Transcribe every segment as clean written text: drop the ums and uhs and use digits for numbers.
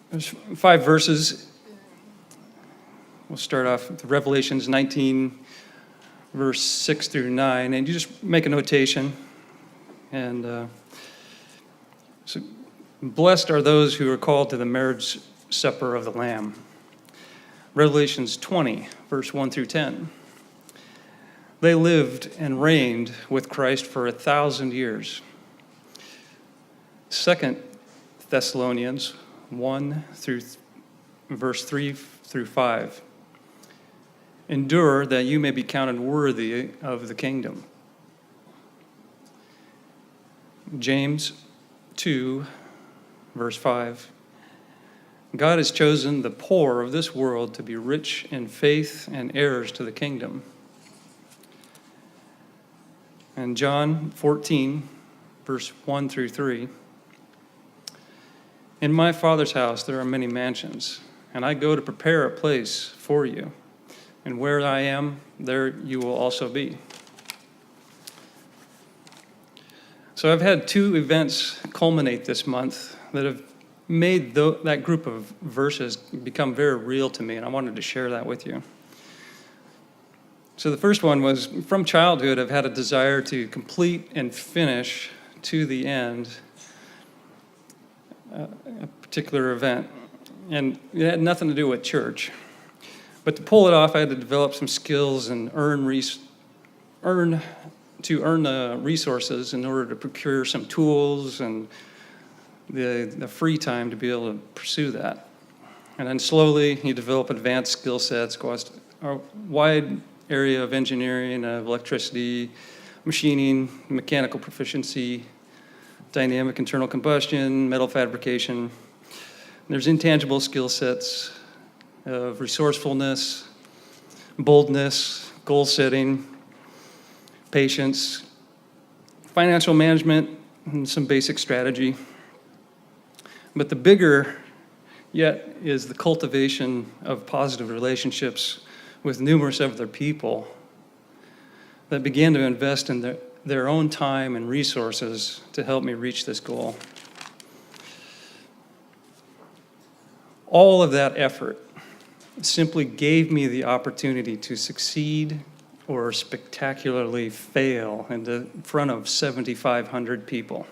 There's 5 verses. We'll start off with Revelations 19, verse 6 through 9, and you just make a notation. And so, blessed are those who are called to the marriage supper of the Lamb. Revelations 20, verse 1 through 10. They lived and reigned with Christ for 1,000 years. 2 Thessalonians 1 through verse 3 through 5. Endure that you may be counted worthy of the kingdom. James 2, verse 5. God has chosen the poor of this world to be rich in faith and heirs to the kingdom. And John 14, verse 1 through 3. In my Father's house there are many mansions, and I go to prepare a place for you. And where I am, there you will also be. So I've had 2 events culminate this month that have made that group of verses become very real to me, and I wanted to share that with you. So the first one was, from childhood, I've had a desire to complete and finish to the end a particular event. And it had nothing to do with church. But to pull it off, I had to develop some skills and earn the resources in order to procure some tools and the free time to be able to pursue that. And then slowly you develop advanced skill sets across a wide area of engineering, of electricity, machining, mechanical proficiency, dynamic internal combustion, metal fabrication. There's intangible skill sets of resourcefulness, boldness, goal setting, patience, financial management, and some basic strategy. But the bigger yet is the cultivation of positive relationships with numerous other people that began to invest in their own time and resources to help me reach this goal. All of that effort simply gave me the opportunity to succeed or spectacularly fail in front of 7,500 people.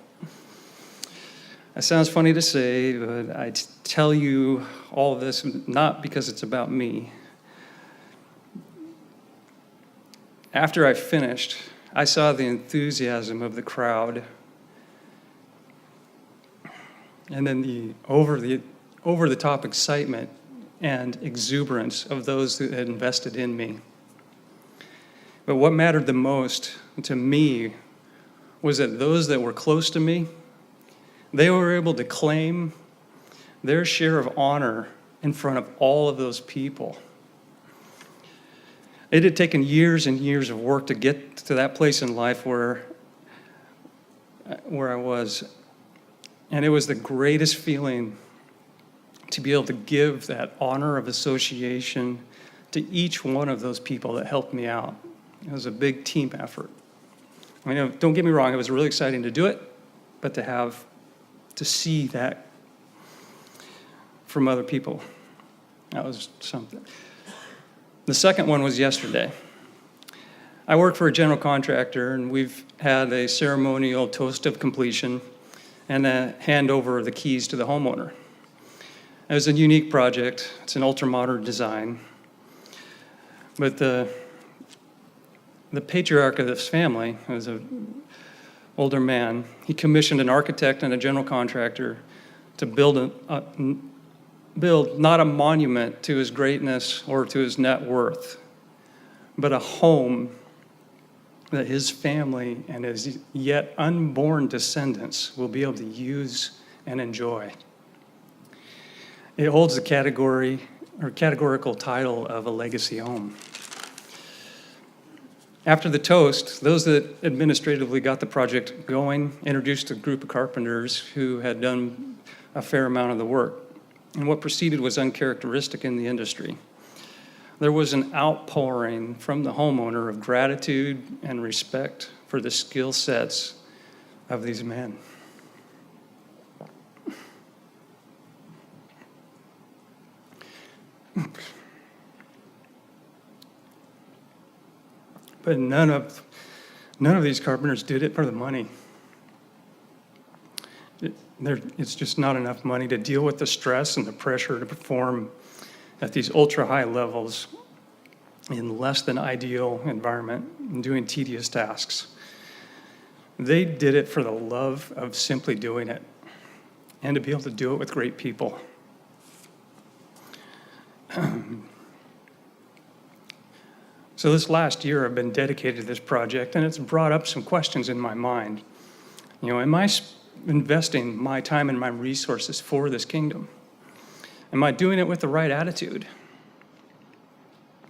It sounds funny to say, but I tell you all of this not because it's about me. After I finished, I saw the enthusiasm of the crowd, and then the over-the-top excitement and exuberance of those who had invested in me. But what mattered the most to me was that those that were close to me, they were able to claim their share of honor in front of all of those people. It had taken years and years of work to get to that place in life where I was. And it was the greatest feeling to be able to give that honor of association to each one of those people that helped me out. It was a big team effort. I mean, don't get me wrong, it was really exciting to do it, but to see that from other people, that was something. The second one was yesterday. I work for a general contractor, and we've had a ceremonial toast of completion and a handover of the keys to the homeowner. It was a unique project. It's an ultra-modern design. But the patriarch of this family was an older man. He commissioned an architect and a general contractor to build not a monument to his greatness or to his net worth, but a home that his family and his yet unborn descendants will be able to use and enjoy. It holds the categorical title of a legacy home. After the toast, those that administratively got the project going introduced a group of carpenters who had done a fair amount of the work. And what proceeded was uncharacteristic in the industry. There was an outpouring from the homeowner of gratitude and respect for the skill sets of these men. But none of these carpenters did it for the money. It's just not enough money to deal with the stress and the pressure to perform at these ultra-high levels in less than ideal environment and doing tedious tasks. They did it for the love of simply doing it and to be able to do it with great people. So this last year I've been dedicated to this project, and it's brought up some questions in my mind. Am I investing my time and my resources for this kingdom? Am I doing it with the right attitude?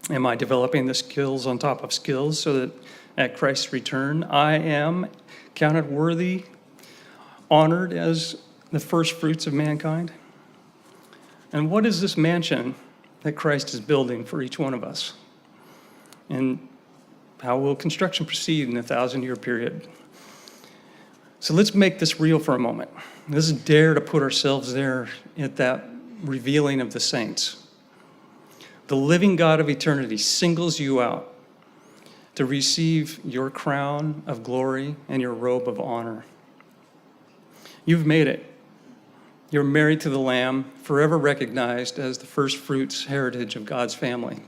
Am I developing the skills on top of skills so that at Christ's return I am counted worthy, honored as the first fruits of mankind? And what is this mansion that Christ is building for each one of us? And how will construction proceed in a 1,000-year period? So let's make this real for a moment. Let's dare to put ourselves there at that revealing of the saints. The living God of eternity singles you out to receive your crown of glory and your robe of honor. You've made it. You're married to the Lamb, forever recognized as the first fruits heritage of God's family.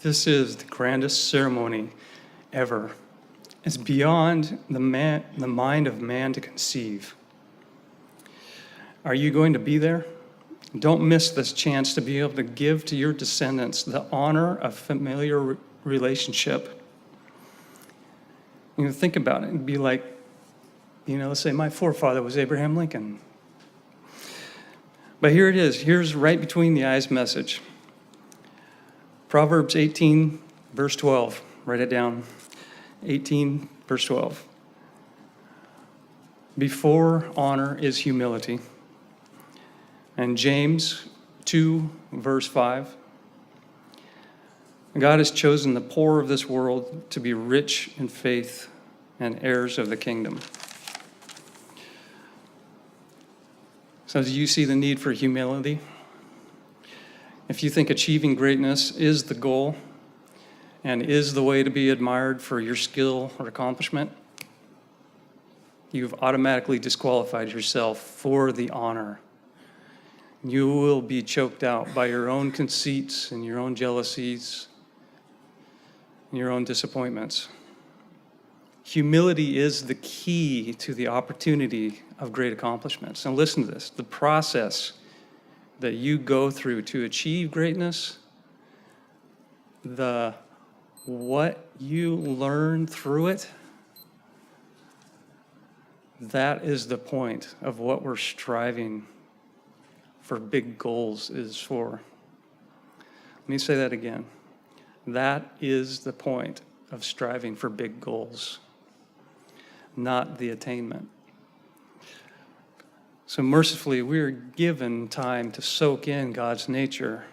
This is the grandest ceremony ever. It's beyond the mind of man to conceive. Are you going to be there? Don't miss this chance to be able to give to your descendants the honor of familiar relationship. Think about it. It'd be like, let's say my forefather was Abraham Lincoln. But here it is. Here's right between the eyes message. Proverbs 18, verse 12. Write it down. 18, verse 12. Before honor is humility. And James 2, verse 5. God has chosen the poor of this world to be rich in faith and heirs of the kingdom. So do you see the need for humility? If you think achieving greatness is the goal and is the way to be admired for your skill or accomplishment, you've automatically disqualified yourself for the honor. You will be choked out by your own conceits and your own jealousies and your own disappointments. Humility is the key to the opportunity of great accomplishments. And listen to this, the process that you go through to achieve greatness, what you learn through it, that is the point of what we're striving for big goals is for. Let me say that again. That is the point of striving for big goals, not the attainment. So mercifully, we are given time to soak in God's nature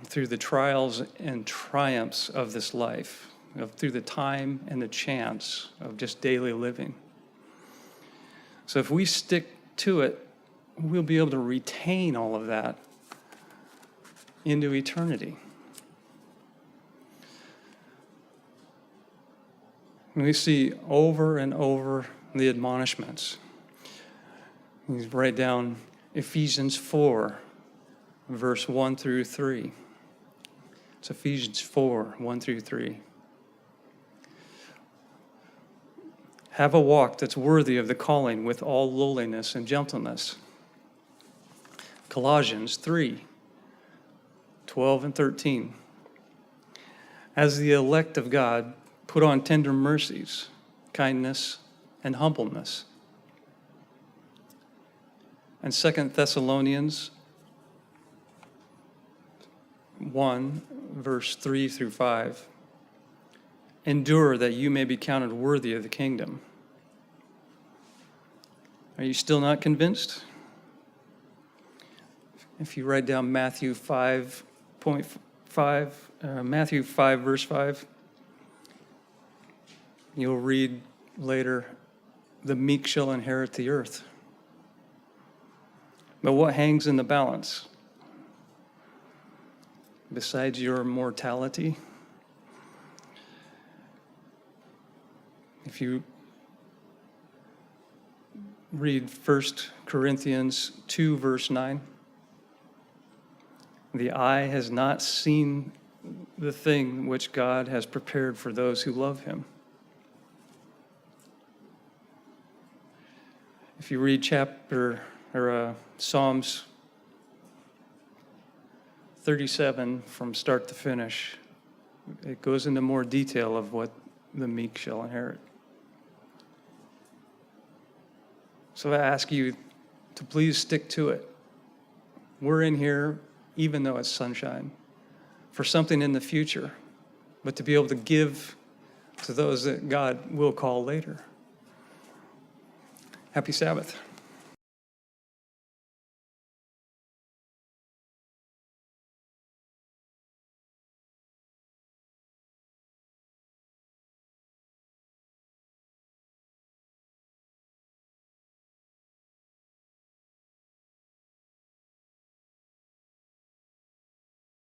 through the trials and triumphs of this life, through the time and the chance of just daily living. So if we stick to it, we'll be able to retain all of that into eternity. We see over and over the admonishments. You write down Ephesians 4, verse 1 through 3. It's Ephesians 4, 1 through 3. Have a walk that's worthy of the calling with all lowliness and gentleness. Colossians 3, 12 and 13. As the elect of God, put on tender mercies, kindness, and humbleness. And 2 Thessalonians 1, verse 3 through 5. Endure that you may be counted worthy of the kingdom. Are you still not convinced? If you write down Matthew 5.5, Matthew 5, verse 5, you'll read later, the meek shall inherit the earth. But what hangs in the balance? Besides your mortality, if you read 1 Corinthians 2, verse 9, the eye has not seen the thing which God has prepared for those who love him. If you read Psalms 37 from start to finish, it goes into more detail of what the meek shall inherit. So I ask you to please stick to it. We're in here, even though it's sunshine, for something in the future, but to be able to give to those that God will call later. Happy Sabbath.